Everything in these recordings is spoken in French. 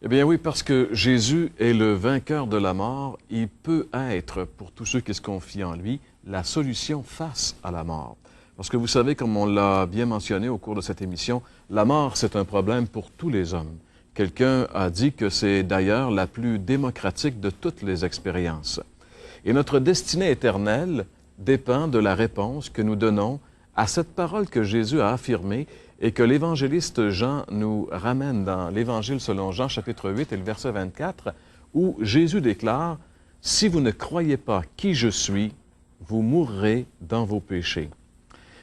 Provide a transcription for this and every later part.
Eh bien oui, parce que Jésus est le vainqueur de la mort, il peut être, pour tous ceux qui se confient en lui, la solution face à la mort. Parce que vous savez, comme on l'a bien mentionné au cours de cette émission, la mort, c'est un problème pour tous les hommes. Quelqu'un a dit que c'est d'ailleurs la plus démocratique de toutes les expériences. Et notre destinée éternelle dépend de la réponse que nous donnons à cette parole que Jésus a affirmée et que l'évangéliste Jean nous ramène dans l'Évangile selon Jean, chapitre 8 et le verset 24, où Jésus déclare « Si vous ne croyez pas qui je suis, vous mourrez dans vos péchés. »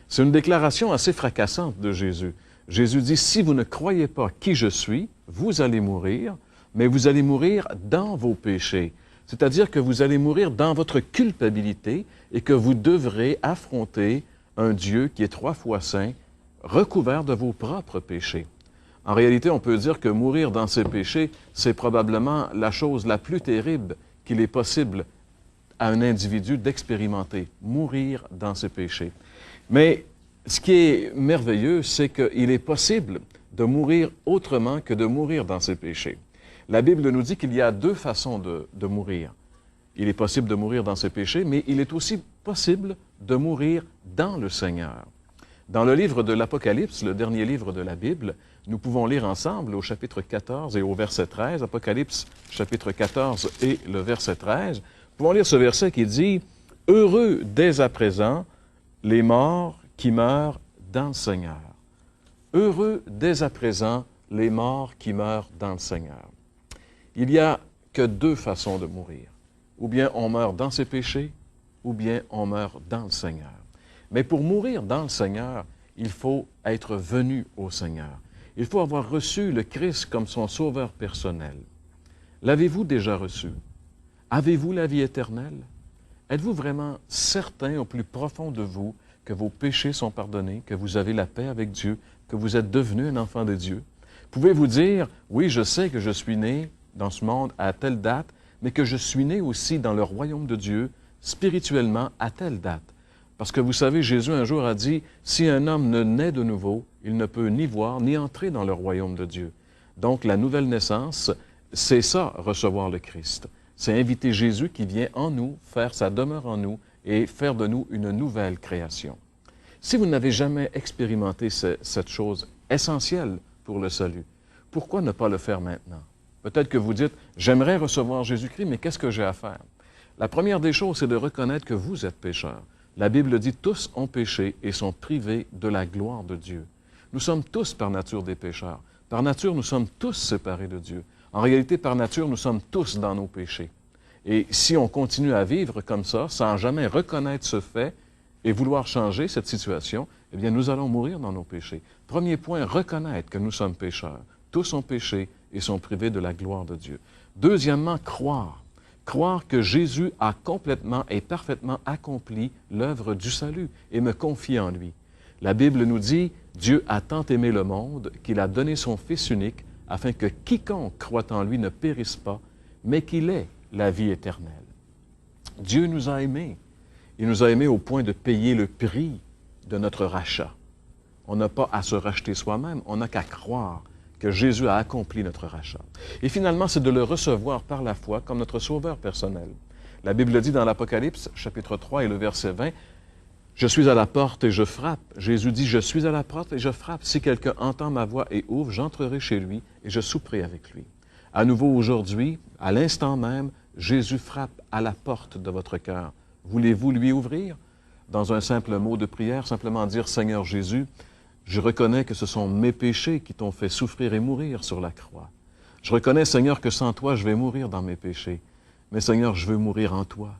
C'est une déclaration assez fracassante de Jésus. Jésus dit « Si vous ne croyez pas qui je suis, vous allez mourir, mais vous allez mourir dans vos péchés. » C'est-à-dire que vous allez mourir dans votre culpabilité et que vous devrez affronter un Dieu qui est 3 fois saint, recouvert de vos propres péchés. En réalité, on peut dire que mourir dans ses péchés, c'est probablement la chose la plus terrible qu'il est possible à un individu d'expérimenter, mourir dans ses péchés. Mais ce qui est merveilleux, c'est qu'il est possible de mourir autrement que de mourir dans ses péchés. La Bible nous dit qu'il y a 2 façons de mourir. Il est possible de mourir dans ses péchés, mais il est aussi possible de mourir dans le Seigneur. Dans le livre de l'Apocalypse, le dernier livre de la Bible, nous pouvons lire ensemble au chapitre 14 et au verset 13, Apocalypse chapitre 14 et le verset 13, nous pouvons lire ce verset qui dit « Heureux dès à présent les morts qui meurent dans le Seigneur. » Heureux dès à présent les morts qui meurent dans le Seigneur. Il n'y a que 2 façons de mourir. Ou bien on meurt dans ses péchés, ou bien on meurt dans le Seigneur. Mais pour mourir dans le Seigneur, il faut être venu au Seigneur. Il faut avoir reçu le Christ comme son sauveur personnel. L'avez-vous déjà reçu? Avez-vous la vie éternelle? Êtes-vous vraiment certain au plus profond de vous que vos péchés sont pardonnés, que vous avez la paix avec Dieu, que vous êtes devenu un enfant de Dieu? Pouvez-vous dire, oui, je sais que je suis né dans ce monde à telle date, mais que je suis né aussi dans le royaume de Dieu, spirituellement, à telle date? Parce que vous savez, Jésus un jour a dit, si un homme ne naît de nouveau, il ne peut ni voir ni entrer dans le royaume de Dieu. Donc la nouvelle naissance, c'est ça, recevoir le Christ. C'est inviter Jésus qui vient en nous, faire sa demeure en nous et faire de nous une nouvelle création. Si vous n'avez jamais expérimenté cette chose essentielle pour le salut, pourquoi ne pas le faire maintenant? Peut-être que vous dites, j'aimerais recevoir Jésus-Christ, mais qu'est-ce que j'ai à faire? La première des choses, c'est de reconnaître que vous êtes pécheur. La Bible dit, tous ont péché et sont privés de la gloire de Dieu. Nous sommes tous par nature des pécheurs. Par nature, nous sommes tous séparés de Dieu. En réalité, par nature, nous sommes tous dans nos péchés. Et si on continue à vivre comme ça, sans jamais reconnaître ce fait et vouloir changer cette situation, eh bien, nous allons mourir dans nos péchés. Premier point, reconnaître que nous sommes pécheurs. Tous ont péché et sont privés de la gloire de Dieu. Deuxièmement, croire. Croire que Jésus a complètement et parfaitement accompli l'œuvre du salut et me confier en lui. La Bible nous dit, Dieu a tant aimé le monde qu'il a donné son Fils unique afin que quiconque croit en lui ne périsse pas, mais qu'il ait la vie éternelle. Dieu nous a aimés. Il nous a aimés au point de payer le prix de notre rachat. On n'a pas à se racheter soi-même, on n'a qu'à croire que Jésus a accompli notre rachat. Et finalement, c'est de le recevoir par la foi comme notre sauveur personnel. La Bible dit dans l'Apocalypse, chapitre 3 et le verset 20, « Je suis à la porte et je frappe. » Jésus dit, « Je suis à la porte et je frappe. Si quelqu'un entend ma voix et ouvre, j'entrerai chez lui et je souperai avec lui. » À nouveau aujourd'hui, à l'instant même, Jésus frappe à la porte de votre cœur. Voulez-vous lui ouvrir? Dans un simple mot de prière, simplement dire, « Seigneur Jésus, je reconnais que ce sont mes péchés qui t'ont fait souffrir et mourir sur la croix. Je reconnais, Seigneur, que sans toi, je vais mourir dans mes péchés. Mais Seigneur, je veux mourir en toi.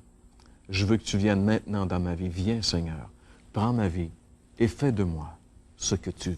Je veux que tu viennes maintenant dans ma vie. Viens, Seigneur, prends ma vie et fais de moi ce que tu veux. »